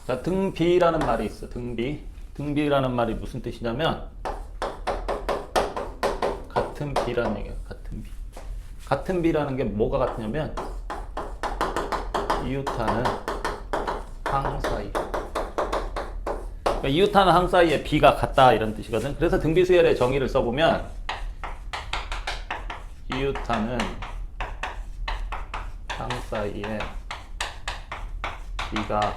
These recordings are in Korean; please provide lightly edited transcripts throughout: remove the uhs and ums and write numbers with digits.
자, 등비라는 말이 있어. 등비. 등비라는 말이 무슨 뜻이냐면 같은 비라는 얘기야. 같은 비. 같은 비라는 게 뭐가 같으냐면 이웃하는 항 사이. 그러니까 이웃하는 항 사이에 비가 같다 이런 뜻이거든. 그래서 등비수열의 정의를 써보면 이웃하는 항 사이에 비가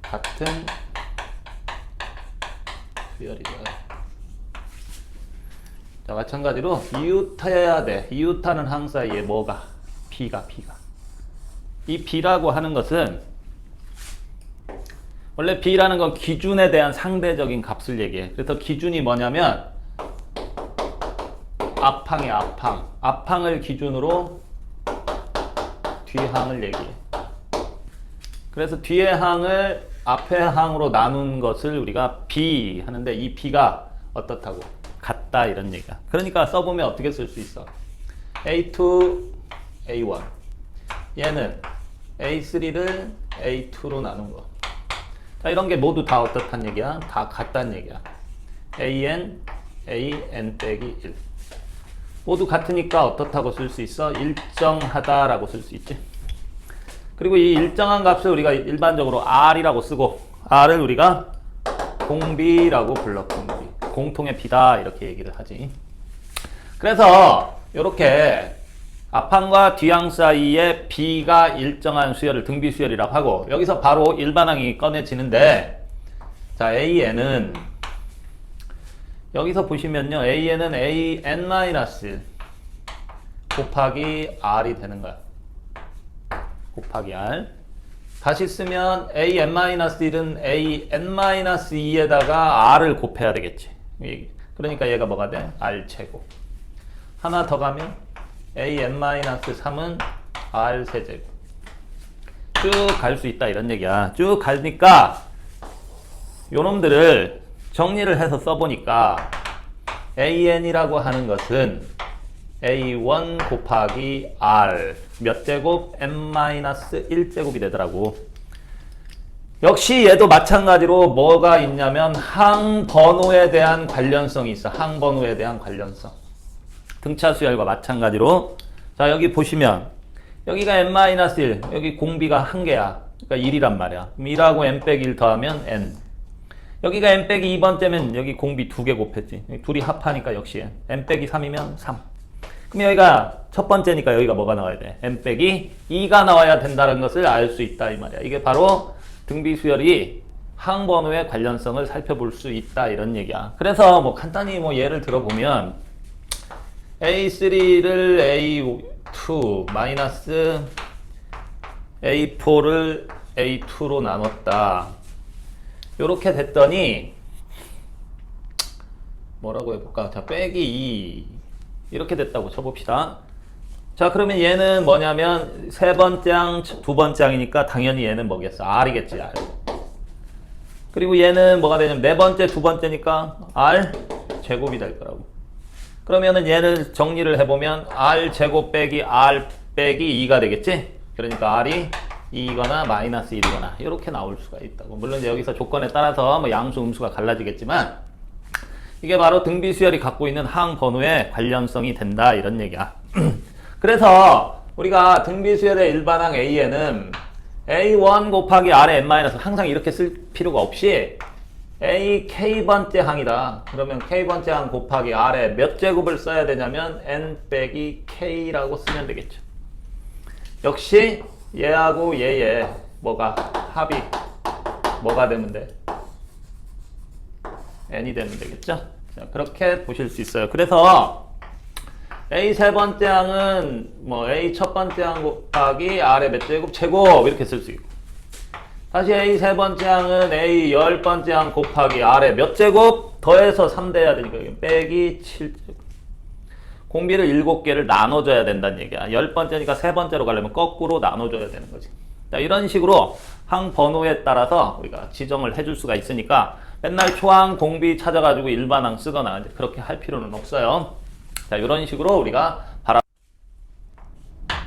같은 수열이다. 자, 마찬가지로 이웃해야 돼. 이웃하는 항 사이에 뭐가? 비가. 이 비라고 하는 것은 원래 비라는 건 기준에 대한 상대적인 값을 얘기해. 그래서 기준이 뭐냐면 앞항이야, 앞항. 앞항을 기준으로 뒤항을 얘기해. 그래서 뒤의 항을 앞의 항으로 나눈 것을 우리가 비 하는데 이 비가 어떻다고? 같다 이런 얘기야. 그러니까 써보면 어떻게 쓸 수 있어? A2, A1 얘는 A3를 A2로 나눈 거. 자, 이런 게 모두 다 어떻단 얘기야? 다 같다는 얘기야. AN, AN 빼기 1 모두 같으니까 어떻다고 쓸 수 있어? 일정하다라고 쓸 수 있지. 그리고 이 일정한 값을 우리가 일반적으로 R이라고 쓰고 R을 우리가 공비라고 불러. 공비. 공통의 비다 이렇게 얘기를 하지. 그래서 이렇게 앞항과 뒤항 사이에 비가 일정한 수열을 등비 수열이라고 하고 여기서 바로 일반항이 꺼내지는데 자 AN은 여기서 보시면요 AN은 AN- 곱하기 R이 되는 거야. 곱하기 R. 다시 쓰면 AN-1은 AN-2에다가 R을 곱해야 되겠지. 그러니까 얘가 뭐가 돼? R제곱. 하나 더 가면 AN-3은 R 세제곱. 쭉 갈 수 있다 이런 얘기야. 쭉 가니까 요놈들을 정리를 해서 써보니까 AN이라고 하는 것은 A1 곱하기 R 몇 제곱? N-1제곱이 되더라고. 역시 얘도 마찬가지로 뭐가 있냐면 항번호에 대한 관련성이 있어. 항번호에 대한 관련성. 등차 수열과 마찬가지로 자 여기 보시면 여기가 N-1 여기 공비가 한 개야. 그러니까 1이란 말이야. 그럼 1하고 N 빼기 1 더하면 N. 여기가 N 빼기 2번째면 여기 공비 2개 곱했지. 둘이 합하니까 역시 N 빼기 3이면 3. 그럼 여기가 첫 번째니까 여기가 뭐가 나와야 돼? N 빼기 2가 나와야 된다는 것을 알 수 있다 이 말이야. 이게 바로 등비수열이 항번호의 관련성을 살펴볼 수 있다 이런 얘기야. 그래서 뭐 간단히 뭐 예를 들어보면 A3를 A2 마이너스 A4를 A2로 나눴다. 요렇게 됐더니 뭐라고 해볼까? 자 빼기 2 이렇게 됐다고 쳐봅시다. 자 그러면 얘는 뭐냐면 세 번째 항, 두 번째 항이니까 당연히 얘는 뭐겠어? R이겠지. R. 그리고 얘는 뭐가 되냐면 네 번째, 두 번째니까 R 제곱이 될 거라고. 그러면은 얘를 정리를 해보면 R 제곱 빼기 R 빼기 2가 되겠지? 그러니까 R이 2거나 마이너스 1이거나 이렇게 나올 수가 있다고. 물론 여기서 조건에 따라서 뭐 양수, 음수가 갈라지겠지만 이게 바로 등비수열이 갖고 있는 항번호의 관련성이 된다 이런 얘기야. 그래서 우리가 등비수열의 일반항 A에는 A1 곱하기 R의 N- 항상 이렇게 쓸 필요가 없이 A K번째 항이다. 그러면 K번째 항 곱하기 R의 몇 제곱을 써야 되냐면 N 빼기 K라고 쓰면 되겠죠. 역시 얘하고 얘의 뭐가 합이 뭐가 되면 돼? N이 되면 되겠죠. 자, 그렇게 보실 수 있어요. 그래서 A 세 번째 항은 뭐 A 첫 번째 항 곱하기 R의 몇 제곱? 제곱 이렇게 쓸 수 있고 다시 A 세 번째 항은 A 열 번째 항 곱하기 R의 몇 제곱? 더해서 3 돼야 되니까 빼기 7제곱. 공비를 7개를 나눠줘야 된다는 얘기야. 10번째니까 세 번째로 가려면 거꾸로 나눠줘야 되는 거지. 자, 이런 식으로 항 번호에 따라서 우리가 지정을 해줄 수가 있으니까 맨날 초항 공비 찾아가지고 일반항 쓰거나 그렇게 할 필요는 없어요. 자, 이런 식으로 우리가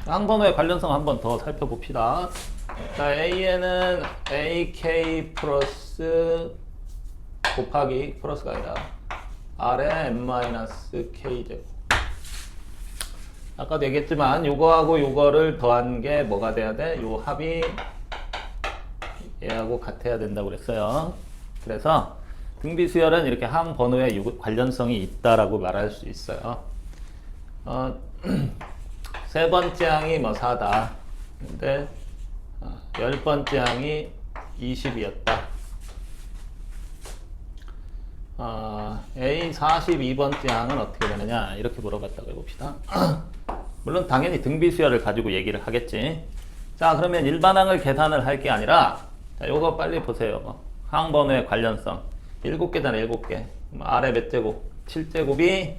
항 번호의 관련성 한번 더 살펴봅시다. 자, A에는 AK 플러스 곱하기 플러스가 아니라 R에 M-K 제곱. 아까도 얘기했지만 요거하고 요거를 더한 게 뭐가 돼야 돼? 요 합이 얘하고 같아야 된다고 그랬어요. 그래서 등비수열은 이렇게 항 번호에 관련성이 있다라고 말할 수 있어요. 세 번째 항이 뭐 4다. 근데 10번째 항이 20이었다. A 42번째 항은 어떻게 되느냐 이렇게 물어봤다고 해봅시다. 물론 당연히 등비수열을 가지고 얘기를 하겠지. 자, 그러면 일반항을 계산을 할 게 아니라 자, 요거 빨리 보세요. 항 번호의 관련성 7개잖아. 7개. 아래 몇 제곱? 7제곱이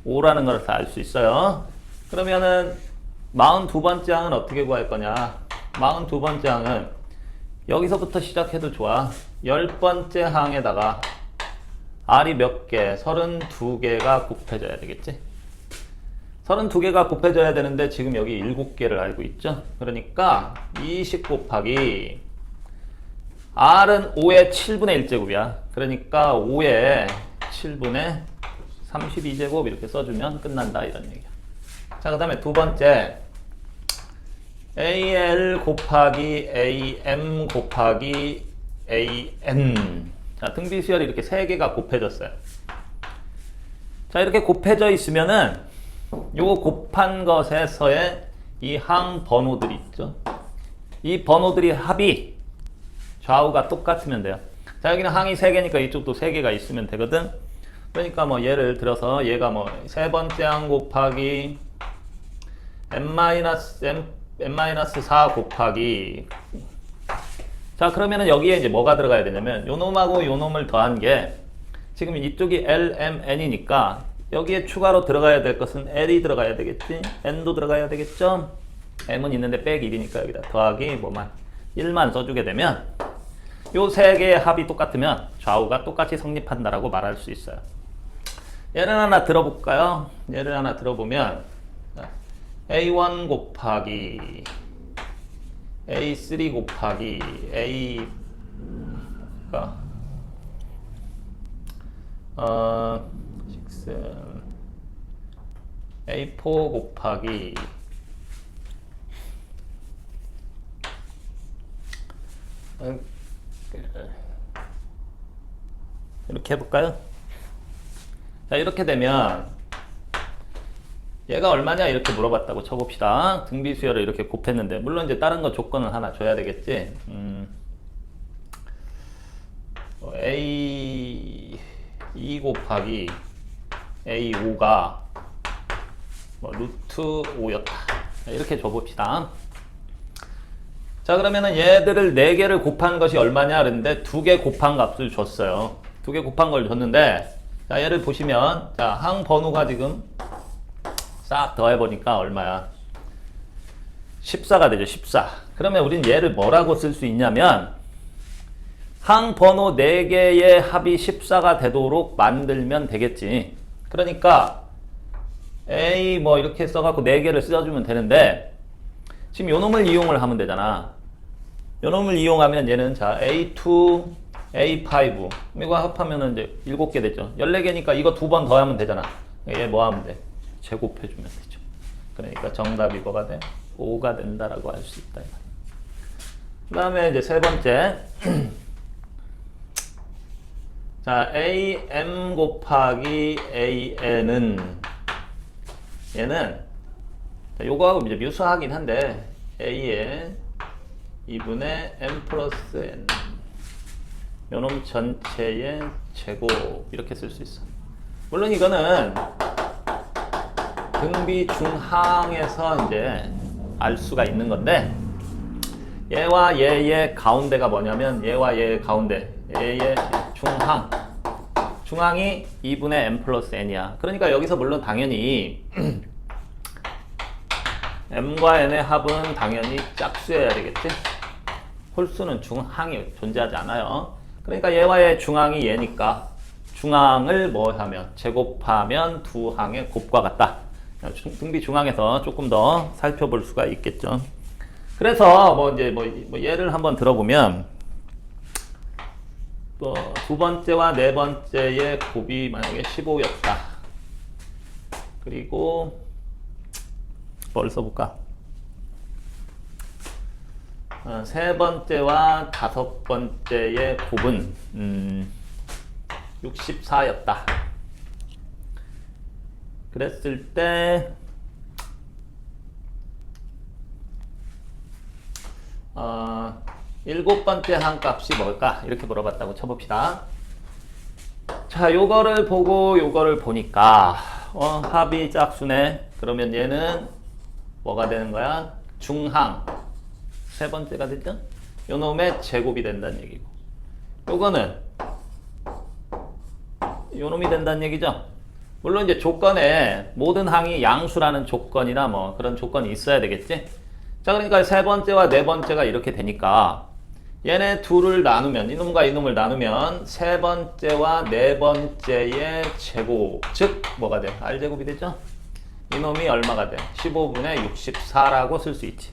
5라는 걸 다 알 수 있어요. 그러면은 42번째 항은 어떻게 구할 거냐? 42번째 항은 여기서부터 시작해도 좋아. 10번째 항에다가 R이 몇 개? 32개가 곱해져야 되겠지? 32개가 곱해져야 되는데 지금 여기 7개를 알고 있죠? 그러니까 20 곱하기 R은 5의 7분의 1제곱이야. 그러니까 5의 7분의 32제곱 이렇게 써주면 끝난다 이런 얘기야. 자, 그 다음에 두 번째 AL 곱하기 AM 곱하기 AN. 자, 등비수열이 이렇게 3개가 곱해졌어요. 자, 이렇게 곱해져 있으면은 요거 곱한 것에서의 이 항 번호들이 있죠. 이 번호들이 합이 좌우가 똑같으면 돼요. 자, 여기는 항이 3개니까 이쪽도 3개가 있으면 되거든. 그러니까 뭐 예를 들어서 얘가 뭐 세 번째 항 곱하기 n-4 곱하기. 자, 그러면은 여기에 이제 뭐가 들어가야 되냐면 요 놈하고 요 놈을 더한 게 지금 이쪽이 LMN이니까 여기에 추가로 들어가야 될 것은 L이 들어가야 되겠지. N도 들어가야 되겠죠. M은 있는데 빼기 1이니까 여기다 더하기 뭐만 1만 써주게 되면 요 세 개의 합이 똑같으면 좌우가 똑같이 성립한다라고 말할 수 있어요. 예를 하나 들어볼까요? 예를 하나 들어보면 A1 곱하기 A3 곱하기 A가 6 A4 곱하기 이렇게 해볼까요? 자, 이렇게 되면 얘가 얼마냐 이렇게 물어봤다고 쳐봅시다. 등비수열을 이렇게 곱했는데 물론 이제 다른 거 조건은 하나 줘야 되겠지. A2 곱하기 A5가 뭐 루트 5였다 이렇게 줘봅시다. 자, 그러면은 얘들을 4개를 곱한 것이 얼마냐 그랬는데 2개 곱한 값을 줬어요. 2개 곱한 걸 줬는데 자, 얘를 보시면 자, 항 번호가 지금 싹 더해보니까 얼마야? 14가 되죠. 14. 그러면 우린 얘를 뭐라고 쓸 수 있냐면 항 번호 4개의 합이 14가 되도록 만들면 되겠지. 그러니까 A 뭐 이렇게 써갖고 4개를 써주면 되는데 지금 요 놈을 이용을 하면 되잖아. 요 놈을 이용하면 얘는 자 A2, A5 이거 합하면은 이제 7개 되죠. 14개니까 이거 2번 더하면 되잖아. 얘 뭐 하면 돼? 제곱해주면 되죠. 그러니까 정답이 뭐가 돼? 5가 된다라고 할 수 있다. 그 다음에 이제 세 번째. 자, AM 곱하기 AN은 얘는 자, 요거하고 이제 묘수하긴 한데 A에 2분의 M 플러스 N 요놈 전체의 제곱 이렇게 쓸 수 있어. 물론 이거는 등비 중항에서 이제 알 수가 있는 건데 얘와 얘의 가운데가 뭐냐면 얘와 얘의 가운데 얘의 중항이 2분의 m 플러스 n이야. 그러니까 여기서 물론 당연히 m과 n의 합은 당연히 짝수여야 되겠지. 홀수는 중항이 존재하지 않아요. 그러니까 얘와 얘의 중항이 얘니까 중항을 뭐 하면 제곱하면 두 항의 곱과 같다. 등비 중항에서 조금 더 살펴볼 수가 있겠죠. 그래서 뭐 예를 한번 들어보면 두 번째와 네 번째의 곱이 만약에 15였다. 그리고 뭘 써볼까? 세 번째와 다섯 번째의 곱은 64였다. 그랬을 때 일곱 번째 한 값이 뭘까? 이렇게 물어봤다고 쳐봅시다. 자, 요거를 보고 요거를 보니까 합이 짝수네. 그러면 얘는 뭐가 되는 거야? 중항. 세 번째가 됐죠? 요 놈의 제곱이 된다는 얘기고. 요거는 요 놈이 된다는 얘기죠? 물론 이제 조건에 모든 항이 양수라는 조건이나 뭐 그런 조건이 있어야 되겠지? 자, 그러니까 세 번째와 네 번째가 이렇게 되니까 얘네 둘을 나누면, 이놈과 이놈을 나누면 세 번째와 네 번째의 제곱, 즉 뭐가 돼? R제곱이 되죠? 이놈이 얼마가 돼? 15분의 64라고 쓸 수 있지.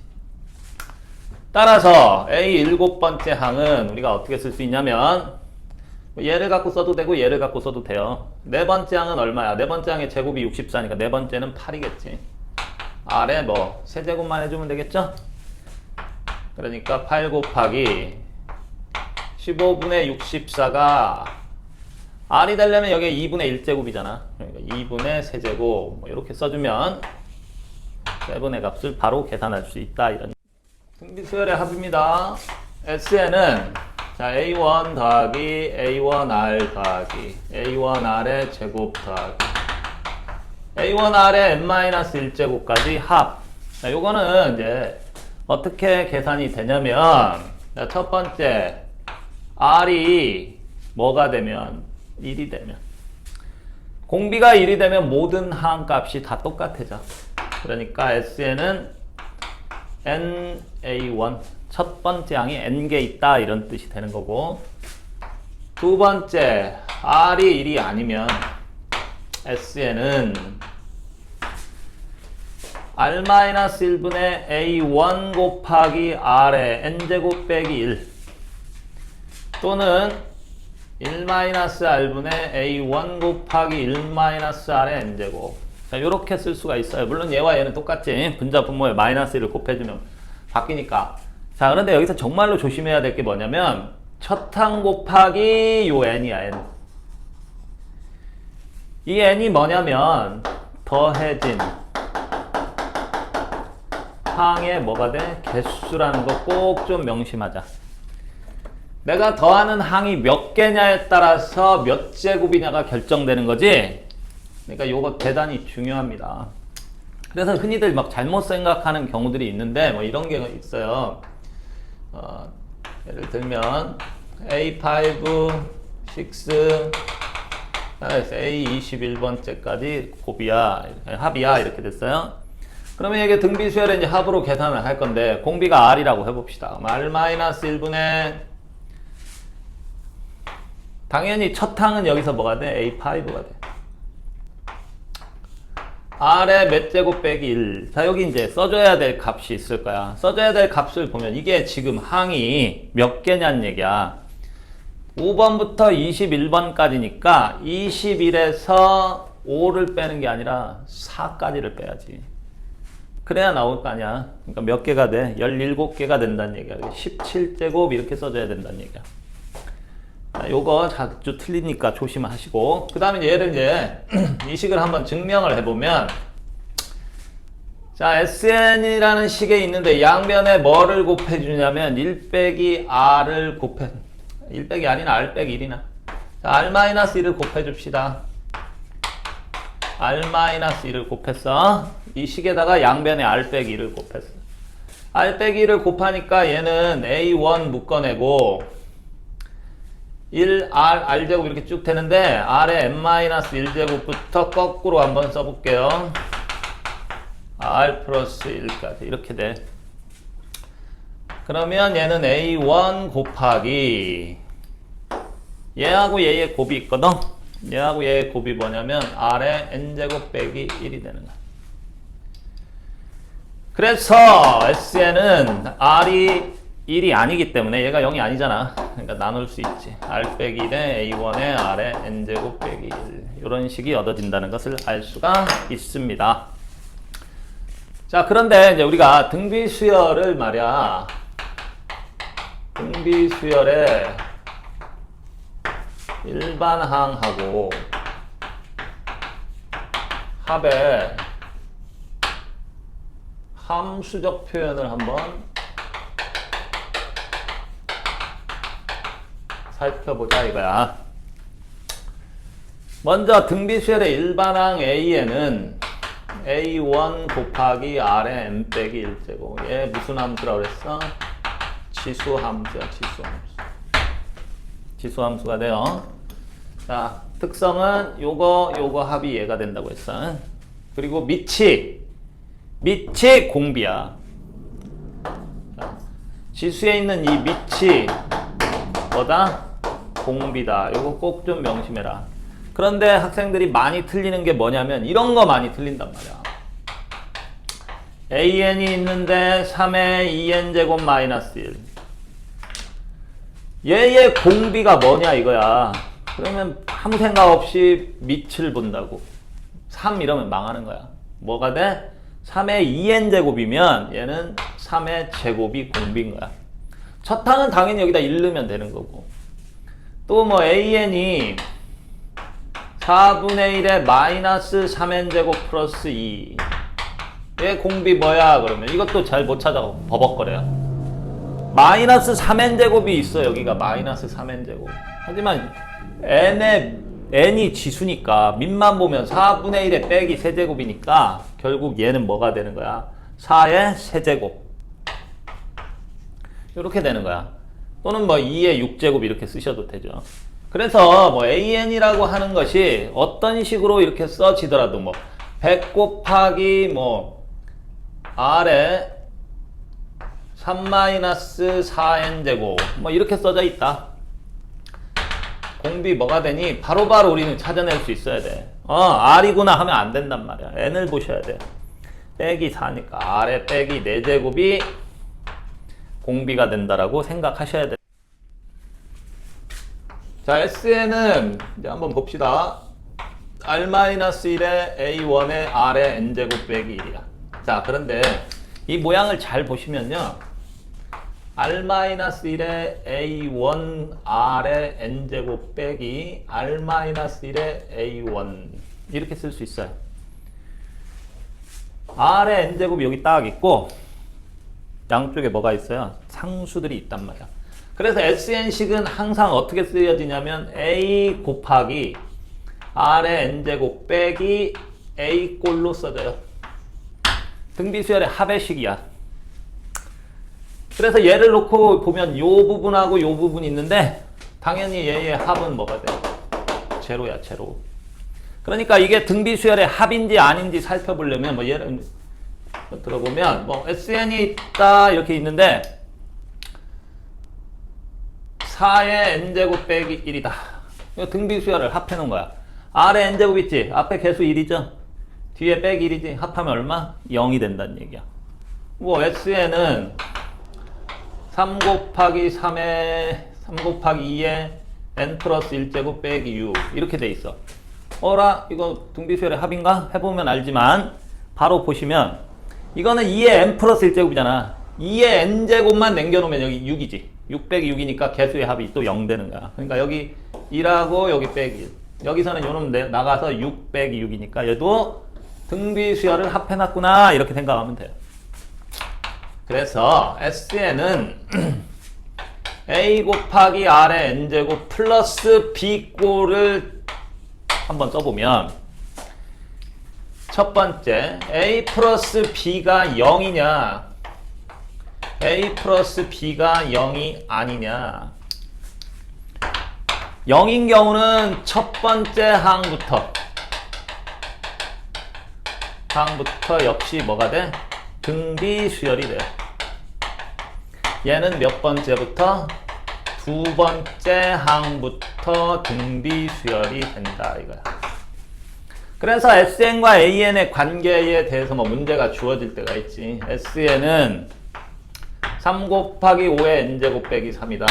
따라서 A 일곱 번째 항은 우리가 어떻게 쓸 수 있냐면 얘를 갖고 써도 되고 얘를 갖고 써도 돼요. 네 번째 항은 얼마야? 네 번째 항의 제곱이 64니까 네 번째는 8이겠지. 아래 뭐 세제곱만 해주면 되겠죠? 그러니까 8 곱하기 15분의 64가 R이 되려면 여기 2분의 1제곱이잖아. 그러니까 2분의 세제곱 뭐 이렇게 써주면 세분의 값을 바로 계산할 수 있다. 이런 등비수열의 합입니다. SN은 자 A1 더하기 A1R 더하기 A1R의 제곱 더하기 A1R의 n-1제곱까지 합. 자, 요거는 이제 어떻게 계산이 되냐면 자, 첫 번째 R이 뭐가 되면 1이 되면 공비가 1이 되면 모든 항값이 다 똑같아져. 그러니까 SN은 NA1 첫 번째 항이 n개 있다 이런 뜻이 되는 거고, 두 번째 R이 1이 아니면 SN은 R-1분의 A1 곱하기 R의 n제곱 빼기 1 또는 1-R분의 A1 곱하기 1-R의 n제곱. 자, 요렇게 쓸 수가 있어요. 물론 얘와 얘는 똑같지. 분자 분모에 -1을 곱해주면 바뀌니까. 자, 그런데 여기서 정말로 조심해야 될 게 뭐냐면 첫 항 곱하기 요 n이야, n. 이 n이 뭐냐면 더해진 항의 뭐가 돼? 개수라는 거 꼭 좀 명심하자. 내가 더하는 항이 몇 개냐에 따라서 몇 제곱이냐가 결정되는 거지. 그러니까 요거 대단히 중요합니다. 그래서 흔히들 막 잘못 생각하는 경우들이 있는데 뭐 이런 게 있어요. 예를 들면 A5, 6, A21번째까지 곱이야, 합이야 이렇게 됐어요. 그러면 이게 등비수열의 이제 합으로 계산을 할 건데 공비가 R이라고 해봅시다. R-1분의 당연히 첫 항은 여기서 뭐가 돼? A5가 돼. R의 몇 제곱 빼기 1. 자, 여기 이제 써줘야 될 값이 있을 거야. 써줘야 될 값을 보면 이게 지금 항이 몇 개냐는 얘기야. 5번부터 21번까지니까 21에서 5를 빼는 게 아니라 4까지를 빼야지. 그래야 나올 거 아니야. 그러니까 몇 개가 돼? 17개가 된다는 얘기야. 17제곱 이렇게 써줘야 된다는 얘기야. 자, 요거 자주 틀리니까 조심하시고, 그 다음에 얘를 이제 이 식을 한번 증명을 해보면, 자, SN이라는 식에 있는데 양변에 뭐를 곱해주냐면 1 빼기 R을 1 빼기 R이나 R 빼기 1이나 자, R-1을 곱해줍시다. R-1을 곱했어. 이 식에다가 양변에 R 빼기 1을 곱했어. R 빼기 1을 곱하니까 얘는 A1 묶어내고 1R, R제곱 이렇게 쭉 되는데 R의 n-1제곱부터 거꾸로 한번 써볼게요. R 플러스 1까지 이렇게 돼. 그러면 얘는 A1 곱하기 얘하고 얘의 곱이 있거든. 얘하고 얘의 곱이 뭐냐면 R의 n제곱 빼기 1이 되는 거야. 그래서 SN은 R이 1이 아니기 때문에 얘가 0이 아니잖아. 그러니까 나눌 수 있지. R 빼기 1에 A1의 R의 N제곱 빼기 1 이런 식이 얻어진다는 것을 알 수가 있습니다. 자, 그런데 이제 우리가 등비수열을 말이야. 등비수열의 일반항하고 합의 함수적 표현을 한번 살펴보자 이거야. 먼저 등비수열의 일반항 A에는 A1 곱하기 R의 N 빼기 1제곱. 얘 무슨 함수라고 그랬어? 지수함수야, 지수함수. 지수함수가 돼요. 자, 특성은 요거 합이 얘가 된다고 했어. 그리고 밑이 공비야. 자, 지수에 있는 이 밑이 뭐다? 공비다. 요거 꼭 좀 명심해라. 그런데 학생들이 많이 틀리는 게 뭐냐면 이런 거 많이 틀린단 말이야. AN이 있는데 3의 2n제곱 마이너스 1. 얘의 공비가 뭐냐 이거야. 그러면 아무 생각 없이 밑을 본다고. 3 이러면 망하는 거야. 뭐가 돼? 3의 2n제곱이면 얘는 3의 제곱이 공비인 거야. 첫 항은 당연히 여기다 1 넣으면 되는 거고. 또 뭐 AN이 4분의 1에 마이너스 3n제곱 플러스 2. 얘 공비 뭐야? 그러면 이것도 잘 못 찾아. 버벅거려요. 마이너스 3n제곱이 있어. 여기가 마이너스 3n제곱. 하지만 n이 지수니까 밑만 보면 4분의 1에 빼기 세제곱이니까 결국 얘는 뭐가 되는 거야? 4의 세제곱. 이렇게 되는 거야. 또는 뭐 2의 6제곱 이렇게 쓰셔도 되죠. 그래서 뭐 AN이라고 하는 것이 어떤 식으로 이렇게 써지더라도 뭐 100 곱하기 뭐 R에 3-4n제곱 뭐 이렇게 써져 있다. 공비 뭐가 되니 바로바로 우리는 찾아낼 수 있어야 돼. R이구나 하면 안 된단 말이야. N을 보셔야 돼. 빼기 4니까 R에 빼기 4제곱이 공비가 된다라고 생각하셔야 돼. 자, SN은 이제 한번 봅시다. R-1에 A1의 R의 N제곱 빼기 1이야. 자, 그런데 이 모양을 잘 보시면요. R-1에 A1 R의 N제곱 빼기 R-1에 A1 이렇게 쓸 수 있어요. R의 N제곱이 여기 딱 있고 양쪽에 뭐가 있어요? 상수들이 있단 말이야. 그래서 SN식은 항상 어떻게 쓰여지냐면 A 곱하기 R의 N제곱 빼기 A 꼴로 써져요. 등비수열의 합의 식이야. 그래서 얘를 놓고 보면 요 부분하고 요 부분이 있는데 당연히 얘의 합은 뭐가 돼? 제로야, 제로. 그러니까 이게 등비수열의 합인지 아닌지 살펴보려면 뭐 얘를 들어보면 뭐 SN이 있다 이렇게 있는데 4의 n제곱 빼기 1이다. 이거 등비수열을 합해 놓은 거야. R에 n제곱 있지? 앞에 개수 1이죠? 뒤에 빼기 1이지? 합하면 얼마? 0이 된다는 얘기야. 뭐 SN은 3 곱하기 3 곱하기 2에 n 플러스 1제곱 빼기 6 이렇게 돼 있어. 어라? 이거 등비수열의 합인가? 해보면 알지만 바로 보시면 이거는 2의 n 플러스 1제곱이잖아. 2의 n제곱만 남겨놓으면 여기 6이지. 6 빼기 6이니까 개수의 합이 또 0 되는 거야. 그러니까 여기 1하고 여기 빼기 1. 여기서는 요놈 나가서 6 빼기 6이니까 얘도 등비수열을 합해놨구나 이렇게 생각하면 돼요. 그래서 SN은 A 곱하기 R의 N제곱 플러스 B꼴을 한번 써보면 첫 번째 A 플러스 B가 0이냐 A 플러스 B가 0이 아니냐. 0인 경우는 첫 번째 항부터 역시 뭐가 돼? 등비수열이 돼. 얘는 몇 번째부터? 두 번째 항부터 등비수열이 된다 이거야. 그래서 SN과 AN의 관계에 대해서 뭐 문제가 주어질 때가 있지. SN은 3 곱하기 5의 n제곱 빼기 3이다.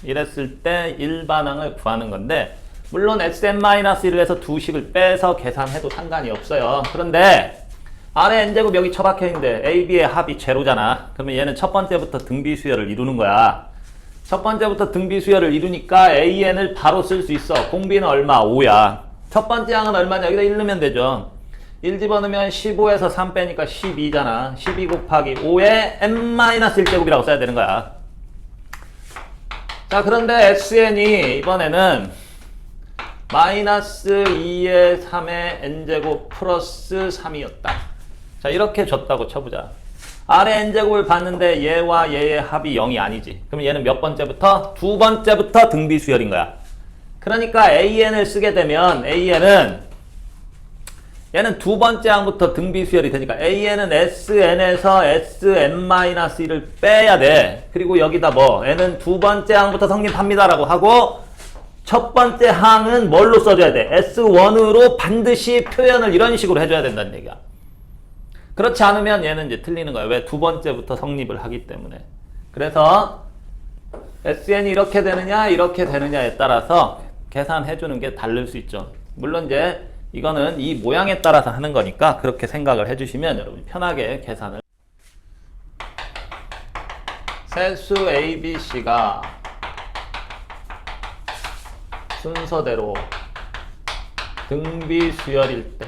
이랬을 때 일반항을 구하는 건데, 물론 SN-1을 해서 두 식을 빼서 계산해도 상관이 없어요. 그런데 아래 n제곱 여기 처박혀 있는데 A, B의 합이 제로잖아. 그러면 얘는 첫 번째부터 등비수열을 이루는 거야. 첫 번째부터 등비수열을 이루니까 AN을 바로 쓸 수 있어. 공비는 얼마? 5야. 첫 번째 항은 얼마냐? 여기다 1 넣으면 되죠. 1 집어넣으면 15에서 3 빼니까 12잖아. 12 곱하기 5의 n-1제곱이라고 써야 되는 거야. 자, 그런데 SN이 이번에는 마이너스 2의 3의 n제곱 플러스 3이었다. 자, 이렇게 줬다고 쳐보자. 아래 n제곱을 봤는데 얘와 얘의 합이 0이 아니지. 그럼 얘는 몇 번째부터? 두 번째부터 등비수열인 거야. 그러니까 AN을 쓰게 되면 얘는 두 번째 항부터 등비수열이 되니까 AN은 SN에서 SN-1을 빼야 돼. 그리고 여기다 뭐 N은 두 번째 항부터 성립합니다라고 하고 첫 번째 항은 뭘로 써줘야 돼? S1으로 반드시 표현을 이런 식으로 해줘야 된다는 얘기야. 그렇지 않으면 얘는 이제 틀리는 거야. 왜? 두 번째부터 성립을 하기 때문에. 그래서 SN이 이렇게 되느냐 이렇게 되느냐에 따라서 계산해주는 게 다를 수 있죠. 물론 이제 이거는 이 모양에 따라서 하는 거니까 그렇게 생각을 해주시면 여러분이 편하게 계산을. 세수 A, B, C가 순서대로 등비수열일 때,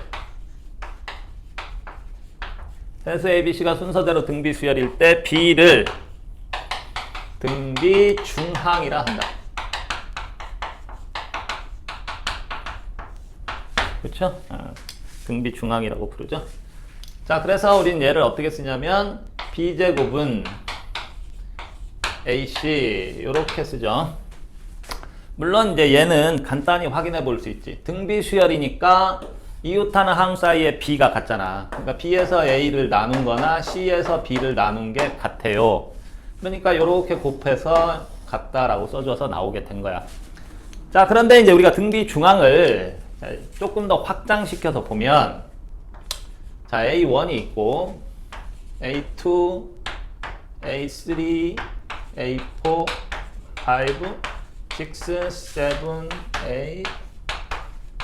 세수 A, B, C가 순서대로 등비수열일 때 B를 등비중항이라 한다. 그렇죠? 등비중항이라고 부르죠. 자, 그래서 우린 얘를 어떻게 쓰냐면 B제곱은 AC 이렇게 쓰죠. 물론 이제 얘는 간단히 확인해 볼 수 있지. 등비수열이니까 이웃하는 항 사이에 B가 같잖아. 그러니까 B에서 A를 나눈 거나 C에서 B를 나눈 게 같아요. 그러니까 이렇게 곱해서 같다라고 써줘서 나오게 된 거야. 자, 그런데 이제 우리가 등비중항을 조금 더 확장시켜서 보면, 자, A1이 있고 A2, A3, A4, 5, 6, 7, 8,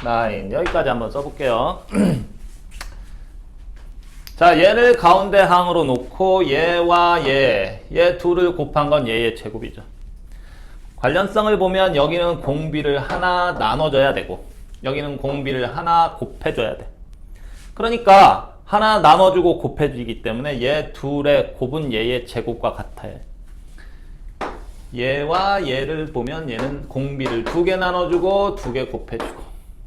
9 여기까지 한번 써볼게요. 자, 얘를 가운데 항으로 놓고 얘와 얘 둘을 곱한 건 얘의 제곱이죠. 관련성을 보면 여기는 공비를 하나 나눠줘야 되고 여기는 공비를 하나 곱해줘야 돼. 그러니까 하나 나눠주고 곱해주기 때문에 얘 둘의 곱은 얘의 제곱과 같아요. 얘와 얘를 보면 얘는 공비를 2개 나눠주고 2개 곱해주고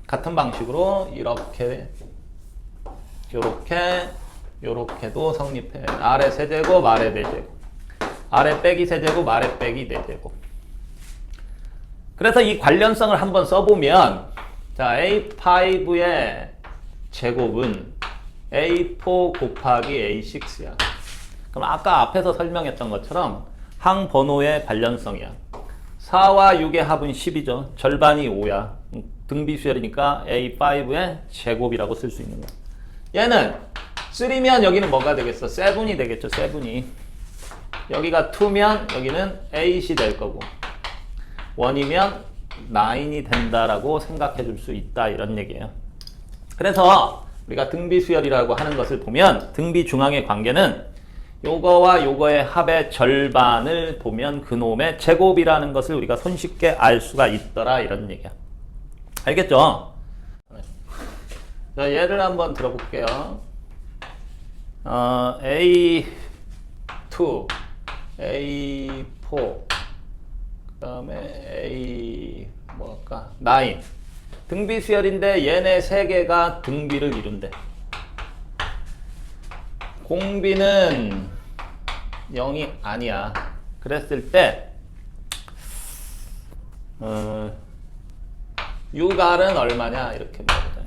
같은 방식으로 이렇게 요렇게 요렇게도 성립해. 아래 세제곱 아래 4제곱 아래 빼기 세제곱 아래 빼기 4제곱. 그래서 이 관련성을 한번 써보면, 자, A5의 제곱은 A4 곱하기 A6야. 그럼 아까 앞에서 설명했던 것처럼 항 번호의 관련성이야. 4와 6의 합은 10이죠. 절반이 5야. 등비수열이니까 A5의 제곱이라고 쓸 수 있는 거야. 얘는 3면 여기는 뭐가 되겠어? 7이 되겠죠. 7이. 여기가 2면 여기는 8이 될 거고 1이면 9이 된다라고 생각해 줄 수 있다, 이런 얘기예요. 그래서 우리가 등비수열이라고 하는 것을 보면 등비중항의 관계는 요거와 요거의 합의 절반을 보면 그놈의 제곱이라는 것을 우리가 손쉽게 알 수가 있더라, 이런 얘기야. 알겠죠? 자, 예를 한번 들어볼게요. A2, A4, 그 다음에 A 뭐랄까 9 등비수열인데 얘네 3개가 등비를 이룬대. 공비는 0이 아니야. 그랬을 때 유갈은 얼마냐 이렇게 물어보자.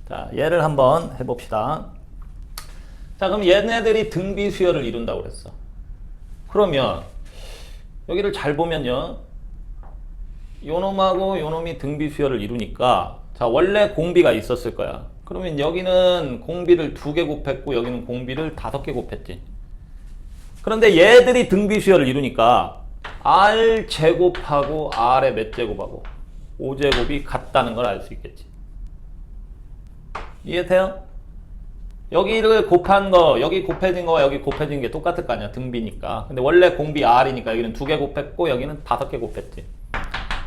자, 얘를 한번 해봅시다. 자, 그럼 얘네들이 등비수열을 이룬다고 그랬어. 그러면 여기를 잘 보면요, 요놈하고 요놈이 등비수열을 이루니까, 자, 원래 공비가 있었을 거야. 그러면 여기는 공비를 2개 곱했고 여기는 공비를 5개 곱했지. 그런데 얘들이 등비 수열을 이루니까 R 제곱하고 R의 몇 제곱하고 5제곱이 같다는 걸 알 수 있겠지. 이해돼요? 여기를 곱한 거, 여기 곱해진 거와 여기 곱해진 게 똑같을 거 아니야. 등비니까. 근데 원래 공비 R이니까 여기는 2개 곱했고 여기는 5개 곱했지.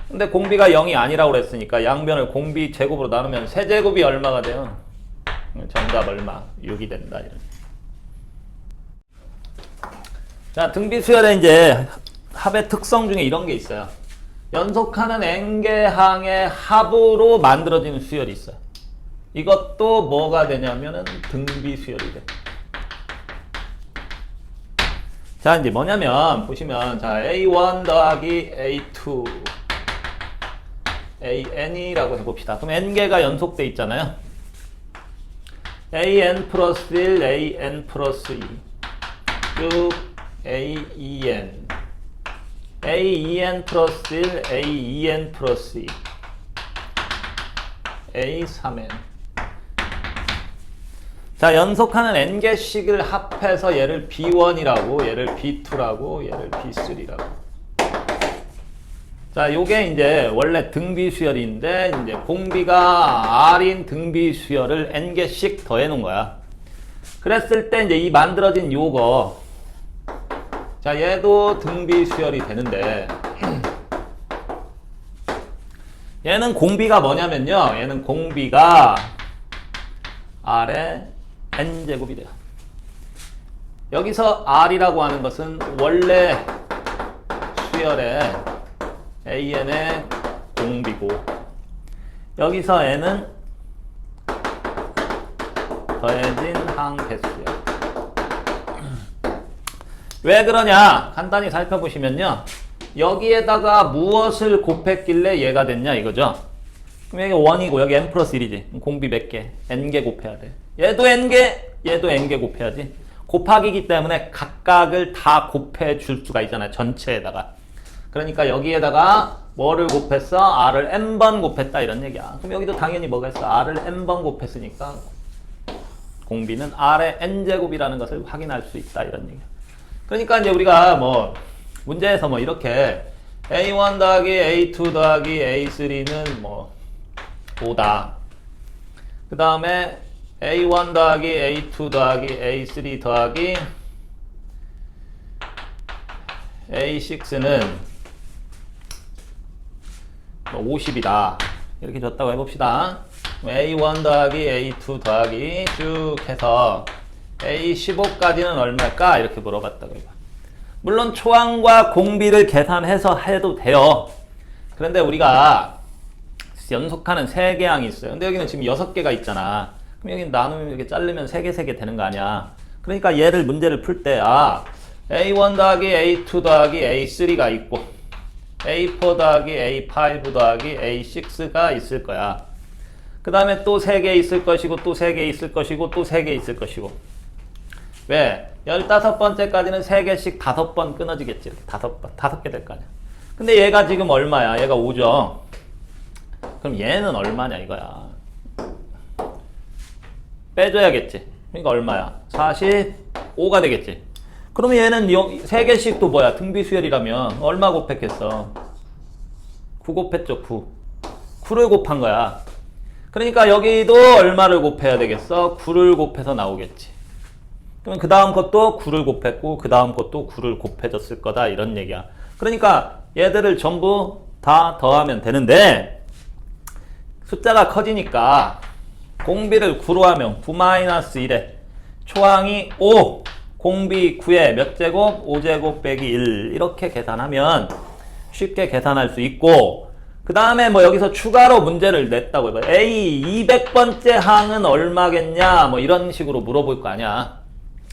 근데 공비가 0이 아니라고 그랬으니까 양변을 공비 제곱으로 나누면 세제곱이 얼마가 돼요? 정답 얼마? 6이 된다. 이런. 자, 등비 수열에 이제 합의 특성 중에 이런 게 있어요. 연속하는 n개항의 합으로 만들어지는 수열이 있어요. 이것도 뭐가 되냐면은 등비 수열이 돼. 자, 이제 뭐냐면 보시면 자, A1 더하기 A2 AN이라고 해봅시다. 그럼 n개가 연속돼 있잖아요. AN 플러스 1, AN 플러스 2 쭉 AEN AEN 플러스 1, AEN 플러스 2 A3N. 자, 연속하는 n개씩을 합해서 얘를 B1이라고, 얘를 B2라고, 얘를 B3라고. 자, 요게 이제 원래 등비 수열인데, 이제 공비가 R인 등비 수열을 n개씩 더해 놓은 거야. 그랬을 때 이제 이 만들어진 요거, 자, 얘도 등비 수열이 되는데, 얘는 공비가 뭐냐면요. 얘는 공비가 R의 n제곱이 돼요. 여기서 R이라고 하는 것은 원래 수열의 AN의 공비고, 여기서 N은 더해진 항배수예요. 왜 그러냐? 간단히 살펴보시면요. 여기에다가 무엇을 곱했길래 얘가 됐냐 이거죠. 그럼 여기 1이고 여기 n 플러스 1이지. 공비 몇 개? n개 곱해야 돼. 얘도 n개, 얘도 n개 곱해야지. 곱하기이기 때문에 각각을 다 곱해 줄 수가 있잖아요. 전체에다가. 그러니까 여기에다가 뭐를 곱했어? R을 n번 곱했다 이런 얘기야. 그럼 여기도 당연히 뭐겠어? R을 n번 곱했으니까 공비는 R의 n제곱이라는 것을 확인할 수 있다 이런 얘기야. 그러니까 이제 우리가 뭐 문제에서 뭐 이렇게 A1 더하기 A2 더하기 A3는 뭐 5다. 그 다음에 A1 더하기 A2 더하기 A3 더하기 A6는 50이다. 이렇게 줬다고 해봅시다. A1 더하기 A2 더하기 쭉 해서 A15까지는 얼마일까? 이렇게 물어봤다고 해봐. 물론 초항과 공비를 계산해서 해도 돼요. 그런데 우리가 연속하는 3개 항이 있어요. 근데 여기는 지금 6개가 있잖아. 그럼 여기 나누면 이렇게 자르면 3개, 3개 되는 거 아니야. 그러니까 얘를 문제를 풀 때, A1 더하기 A2 더하기 A3가 있고, A4 더하기 A5 더하기 A6가 있을 거야. 그 다음에 또 3개 있을 것이고, 또 3개 있을 것이고, 또 3개 있을 것이고. 왜? 15번째까지는 3개씩 5번 끊어지겠지. 이렇게 5번, 5개 될 거 아니야. 근데 얘가 지금 얼마야? 얘가 5죠. 그럼 얘는 얼마냐 이거야. 빼줘야겠지. 그러니까 얼마야? 45가 되겠지. 그러면 얘는 3개씩 또 뭐야? 등비수열이라면 얼마 곱했겠어? 9 곱했죠. 9. 9를 곱한 거야. 그러니까 여기도 얼마를 곱해야 되겠어? 9를 곱해서 나오겠지. 그러면 그 다음 것도 9를 곱했고 그 다음 것도 9를 곱해줬을 거다 이런 얘기야. 그러니까 얘들을 전부 다 더하면 되는데 숫자가 커지니까 공비를 9로 하면 9-1에 초항이 5 공비 9에 몇 제곱? 5제곱 빼기 1 이렇게 계산하면 쉽게 계산할 수 있고, 그 다음에 뭐 여기서 추가로 문제를 냈다고 해봐. A 200번째 항은 얼마겠냐 뭐 이런 식으로 물어볼 거 아니야.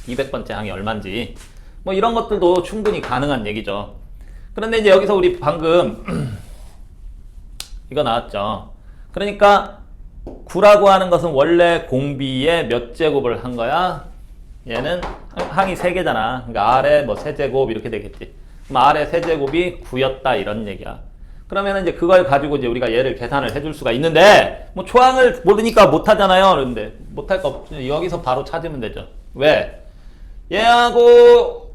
200번째 항이 얼만지 뭐 이런 것들도 충분히 가능한 얘기죠. 그런데 이제 여기서 우리 방금 이거 나왔죠. 그러니까 9라고 하는 것은 원래 공비의 몇 제곱을 한 거야? 얘는 항이 3개잖아. 그러니까 R의 뭐 세제곱 이렇게 되겠지. 그럼 R의 세제곱이 9였다 이런 얘기야. 그러면 이제 그걸 가지고 이제 우리가 얘를 계산을 해줄 수가 있는데, 뭐 조항을 모르니까 못하잖아요. 그런데 못할 거 없죠. 여기서 바로 찾으면 되죠. 왜? 얘하고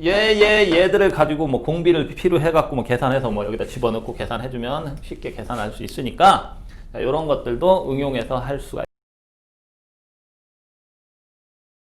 얘들을 가지고 뭐 공비를 필요해갖고 뭐 계산해서 뭐 여기다 집어넣고 계산해주면 쉽게 계산할 수 있으니까, 이런 것들도 응용해서 할 수가